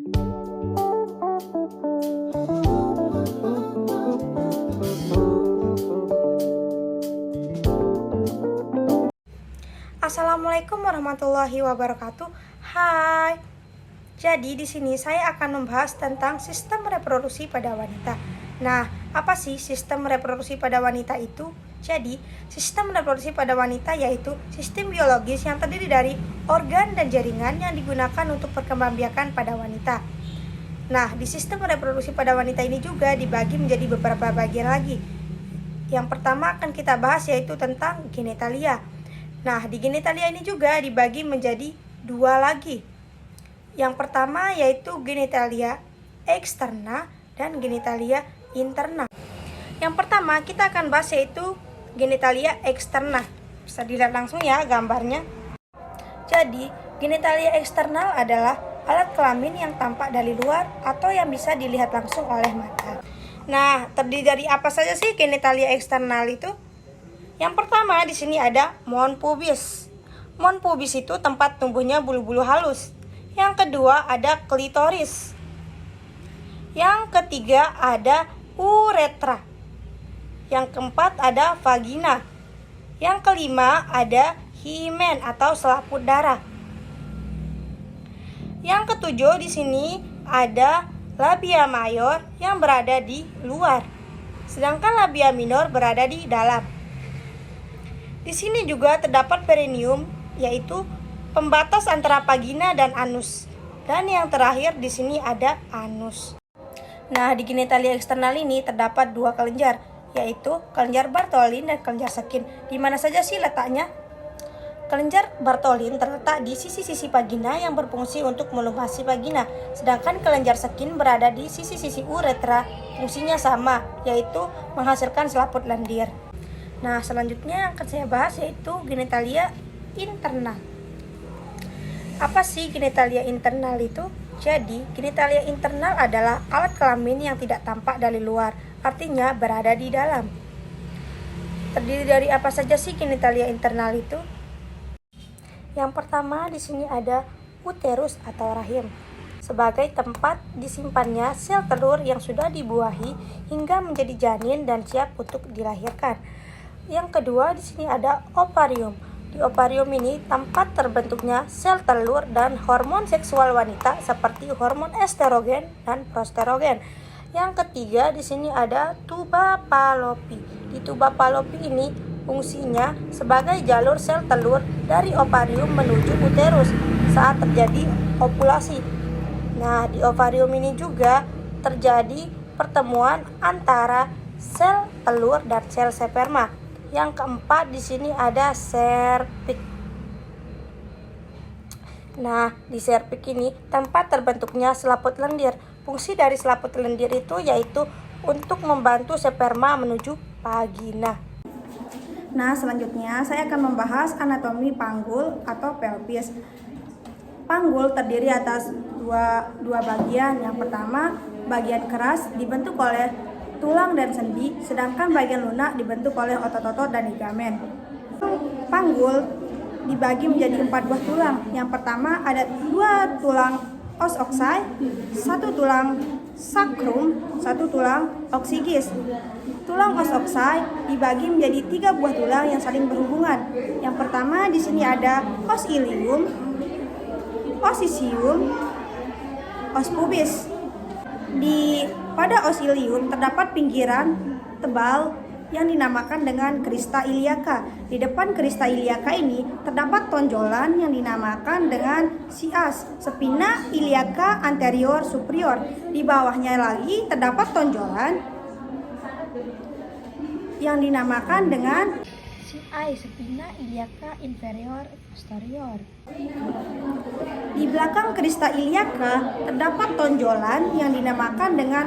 Assalamualaikum warahmatullahi wabarakatuh. Hai. Jadi di sini saya akan membahas tentang sistem reproduksi pada wanita. Nah, apa sih sistem reproduksi pada wanita itu? Jadi, sistem reproduksi pada wanita yaitu sistem biologis yang terdiri dari organ dan jaringan yang digunakan untuk perkembangbiakan pada wanita. Nah, di sistem reproduksi pada wanita ini juga dibagi menjadi beberapa bagian lagi. Yang pertama akan kita bahas yaitu tentang genitalia. Nah, di genitalia ini juga dibagi menjadi dua lagi. Yang pertama yaitu genitalia eksterna dan genitalia interna. Yang pertama kita akan bahas yaitu genitalia eksterna. Bisa dilihat langsung ya gambarnya. Jadi, genitalia eksternal adalah alat kelamin yang tampak dari luar atau yang bisa dilihat langsung oleh mata. Nah, terdiri dari apa saja sih genitalia eksternal itu? Yang pertama di sini ada mohon pubis. Mohon pubis itu tempat tumbuhnya bulu-bulu halus. Yang kedua ada klitoris. Yang ketiga ada uretra. Yang keempat ada vagina. Yang kelima ada himen atau selaput darah. Yang ketujuh di sini ada labia mayor yang berada di luar. Sedangkan labia minor berada di dalam. Di sini juga terdapat perineum, yaitu pembatas antara vagina dan anus. Dan yang terakhir di sini ada anus. Nah, di genitalia eksternal ini terdapat dua kelenjar, yaitu kelenjar Bartholin dan kelenjar Skin. Di mana saja sih letaknya? Kelenjar Bartholin terletak di sisi-sisi vagina yang berfungsi untuk melumasi vagina. Sedangkan kelenjar Skin berada di sisi-sisi uretra, fungsinya sama, yaitu menghasilkan selaput lendir. Nah, selanjutnya yang akan saya bahas yaitu genitalia internal. Apa sih genitalia internal itu? Jadi, genitalia internal adalah alat kelamin yang tidak tampak dari luar, artinya berada di dalam. Terdiri dari apa saja sih genitalia internal itu? Yang pertama di sini ada uterus atau rahim, sebagai tempat disimpannya sel telur yang sudah dibuahi hingga menjadi janin dan siap untuk dilahirkan. Yang kedua di sini ada ovarium. Di ovarium ini tempat terbentuknya sel telur dan hormon seksual wanita seperti hormon estrogen dan progestogen. Yang ketiga di sini ada tuba Fallopi. Di tuba Fallopi ini fungsinya sebagai jalur sel telur dari ovarium menuju uterus saat terjadi ovulasi. Nah, di ovarium ini juga terjadi pertemuan antara sel telur dan sel sperma. Yang keempat di sini ada serviks. Nah, di serviks ini tempat terbentuknya selaput lendir. Fungsi dari selaput lendir itu yaitu untuk membantu sperma menuju vagina. Nah, selanjutnya saya akan membahas anatomi panggul atau pelvis. Panggul terdiri atas dua bagian. Yang pertama, bagian keras dibentuk oleh tulang dan sendi, sedangkan bagian lunak dibentuk oleh otot-otot dan ligamen. Panggul dibagi menjadi 4 buah tulang. Yang pertama ada 2 tulang os oxae, 1 tulang sacrum, 1 tulang oxygis. Tulang os oxae dibagi menjadi 3 buah tulang yang saling berhubungan. Yang pertama di sini ada os ilium, os isium, os pubis. Pada os ilium terdapat pinggiran tebal yang dinamakan dengan crista iliaca. Di depan crista iliaca ini terdapat tonjolan yang dinamakan dengan sias, spina iliaca anterior superior. Di bawahnya lagi terdapat tonjolan yang dinamakan dengan spina iliaca inferior posterior. Di belakang crista iliaca terdapat tonjolan yang dinamakan dengan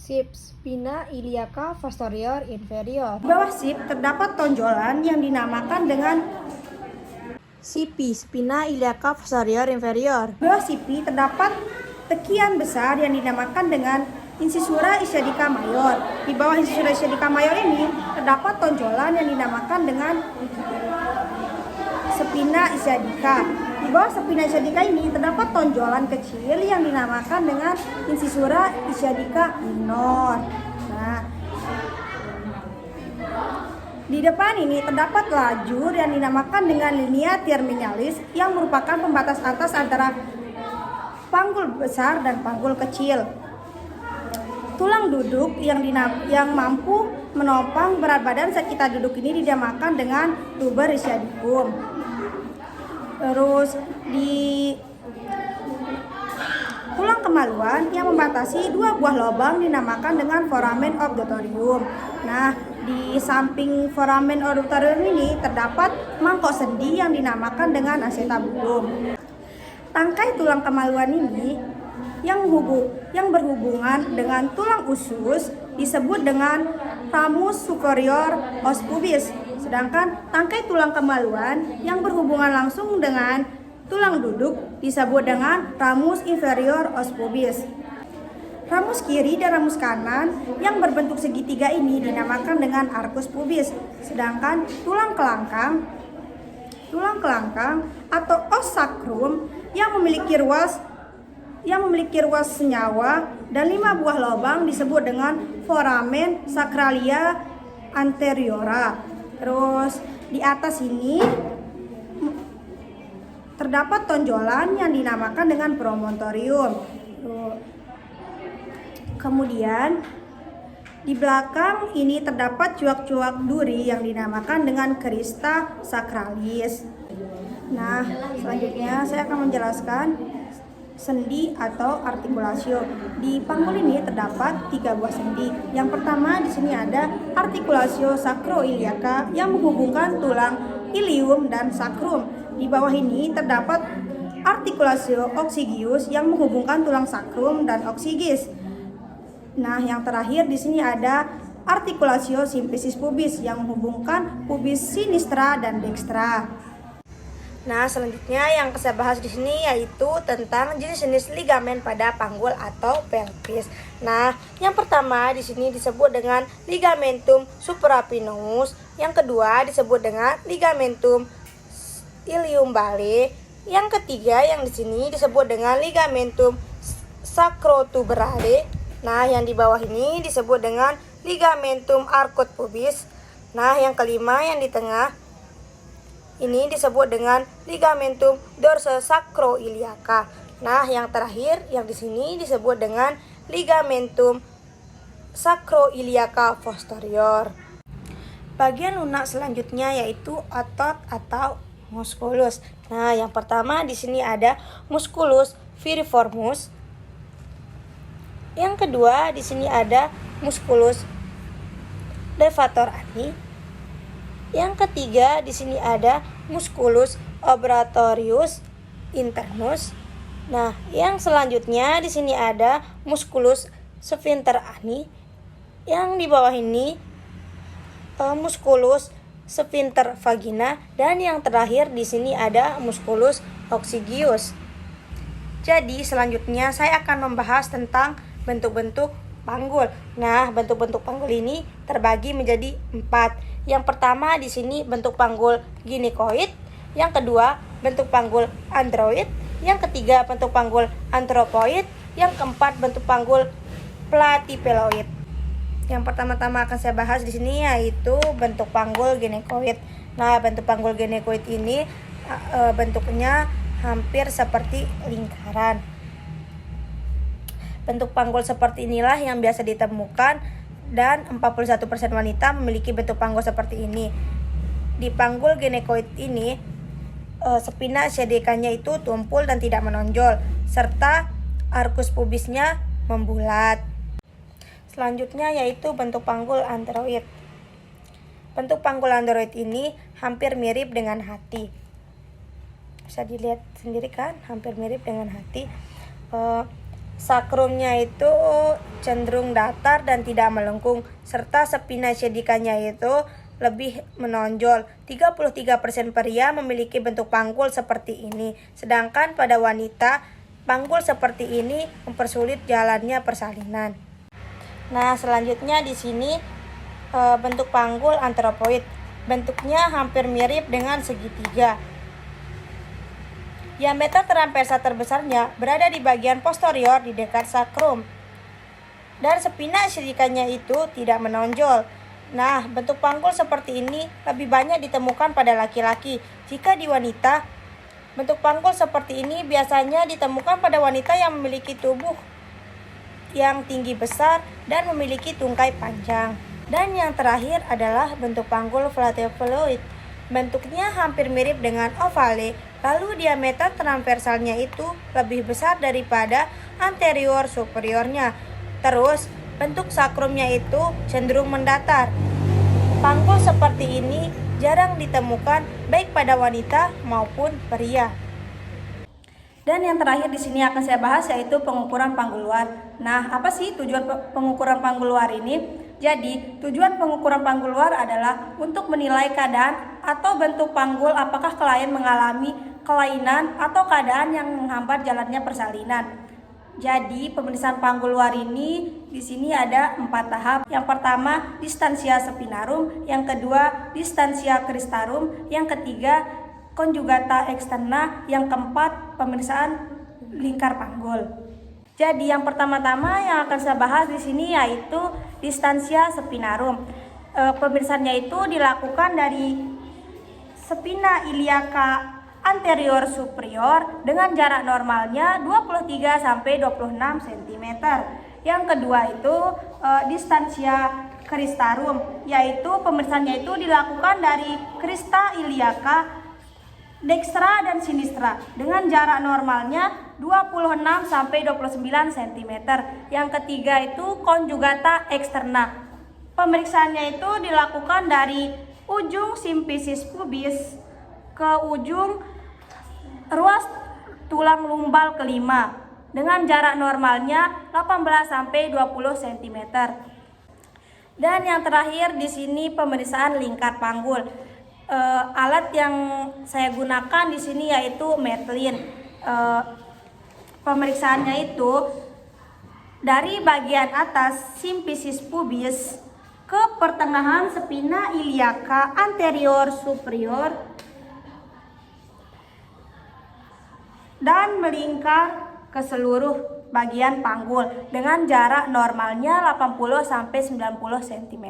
spina iliaca posterior inferior. Di bawah sip terdapat tonjolan yang dinamakan dengan sipi, spina iliaca posterior inferior. Di bawah sipi terdapat tekian besar yang dinamakan dengan incisura ischiadica mayor. Di bawah incisura ischiadica mayor ini terdapat tonjolan yang dinamakan dengan spina ischiadica. Di Di bawah spina ischadica ini terdapat tonjolan kecil yang dinamakan dengan insisura ischadica minor. Nah, di depan ini terdapat lajur yang dinamakan dengan linea terminalis yang merupakan pembatas atas antara panggul besar dan panggul kecil. Tulang duduk yang mampu menopang berat badan saat kita duduk ini dinamakan dengan tuber ischadicum. Terus di tulang kemaluan yang membatasi dua buah lubang dinamakan dengan foramen obturatorium. Nah, di samping foramen obturatorium ini terdapat mangkok sendi yang dinamakan dengan acetabulum. Tangkai tulang kemaluan ini yang berhubungan dengan tulang usus disebut dengan ramus superior os pubis. Sedangkan tangkai tulang kemaluan yang berhubungan langsung dengan tulang duduk disebut dengan ramus inferior os pubis. Ramus kiri dan ramus kanan yang berbentuk segitiga ini dinamakan dengan arcus pubis. Sedangkan tulang kelangkang atau os sacrum yang memiliki ruas senyawa dan 5 buah lubang disebut dengan foramen sacralia anteriora. Terus di atas ini terdapat tonjolan yang dinamakan dengan promontorium. Kemudian di belakang ini terdapat cuak-cuak duri yang dinamakan dengan crista sacralis. Nah, selanjutnya saya akan menjelaskan sendi atau artikulasio. Di panggul ini terdapat 3 buah sendi. Yang pertama di sini ada artikulasio sacroiliaca yang menghubungkan tulang ilium dan sacrum. Di bawah ini terdapat artikulasio oxygius yang menghubungkan tulang sacrum dan oxygis. Nah, yang terakhir di sini ada artikulasio symphysis pubis yang menghubungkan pubis sinistra dan dextra. Nah, selanjutnya yang saya bahas di sini yaitu tentang jenis-jenis ligamen pada panggul atau pelvis. Nah, yang pertama di sini disebut dengan ligamentum supraspinatus, yang kedua disebut dengan ligamentum ilium vale, yang ketiga yang di sini disebut dengan ligamentum sacrotuberale. Nah, yang di bawah ini disebut dengan ligamentum arcuate pubis. Nah, yang kelima yang di tengah ini disebut dengan ligamentum dorsosacroiliaca. Nah, yang terakhir yang di sini disebut dengan ligamentum sacroiliaca posterior. Bagian lunak selanjutnya yaitu otot atau musculus. Nah, yang pertama di sini ada musculus piriformis. Yang kedua di sini ada musculus levator ani. Yang ketiga di sini ada musculus obturatorius internus. Nah, yang selanjutnya di sini ada musculus sphincter ani. Yang di bawah ini musculus sphincter vagina, dan yang terakhir di sini ada musculus oxygius. Jadi selanjutnya saya akan membahas tentang bentuk-bentuk panggul. Nah, bentuk-bentuk panggul ini terbagi menjadi 4. Yang pertama di sini bentuk panggul ginekoid, yang kedua bentuk panggul android, yang ketiga bentuk panggul antropoid, yang keempat bentuk panggul platypeloid. Yang pertama-tama akan saya bahas di sini yaitu bentuk panggul ginekoid. Nah, bentuk panggul ginekoid ini bentuknya hampir seperti lingkaran. Bentuk panggul seperti inilah yang biasa ditemukan dan 41% wanita memiliki bentuk panggul seperti ini. Di panggul ginekoid ini spina ischadicanya itu tumpul dan tidak menonjol, serta arcus pubisnya membulat. Selanjutnya yaitu bentuk panggul android. Bentuk panggul android ini hampir mirip dengan hati. Bisa dilihat sendiri kan, hampir mirip dengan hati. Sakrumnya itu cenderung datar dan tidak melengkung, serta spina ischadicanya itu lebih menonjol. 33% pria memiliki bentuk panggul seperti ini, sedangkan pada wanita panggul seperti ini mempersulit jalannya persalinan. Nah, selanjutnya di sini bentuk panggul antropoid. Bentuknya hampir mirip dengan segitiga. Diameter transversal terbesarnya berada di bagian posterior di dekat sakrum. Dan spina cervicalnya itu tidak menonjol. Nah, bentuk panggul seperti ini lebih banyak ditemukan pada laki-laki. Jika di wanita, bentuk panggul seperti ini biasanya ditemukan pada wanita yang memiliki tubuh yang tinggi besar dan memiliki tungkai panjang. Dan yang terakhir adalah bentuk panggul flateofeloid. Bentuknya hampir mirip dengan ovale, lalu diameter transversalnya itu lebih besar daripada anterior superiornya. Terus, bentuk sakrumnya itu cenderung mendatar. Panggul seperti ini jarang ditemukan baik pada wanita maupun pria. Dan yang terakhir di sini akan saya bahas yaitu pengukuran panggul luar. Nah, apa sih tujuan pengukuran panggul luar ini? Jadi, tujuan pengukuran panggul luar adalah untuk menilai keadaan atau bentuk panggul apakah klien mengalami kelainan atau keadaan yang menghambat jalannya persalinan. Jadi, pemeriksaan panggul luar ini di sini ada 4 tahap. Yang pertama, distansia spinarum, yang kedua, distansia cristarum, yang ketiga, conjugata externa, yang keempat, pemeriksaan lingkar panggul. Jadi, yang pertama-tama yang akan saya bahas di sini yaitu distansia spinarum. Pemeriksaannya itu dilakukan dari spina iliaca anterior superior dengan jarak normalnya 23 sampai 26 cm. Yang kedua itu distansia cristarum, yaitu pemeriksaannya itu dilakukan dari crista iliaca dextra dan sinistra dengan jarak normalnya 26 sampai 29 cm. Yang ketiga itu conjugata externa. Pemeriksaannya itu dilakukan dari ujung simfisis pubis ke ujung ruas tulang lumbal kelima dengan jarak normalnya 18 sampai 20 cm. Dan yang terakhir di sini pemeriksaan lingkar panggul. Alat yang saya gunakan di sini yaitu Metlin. Pemeriksaannya itu dari bagian atas simfisis pubis ke pertengahan spina iliaca anterior superior dan melingkar ke seluruh bagian panggul dengan jarak normalnya 80 sampai 90 cm.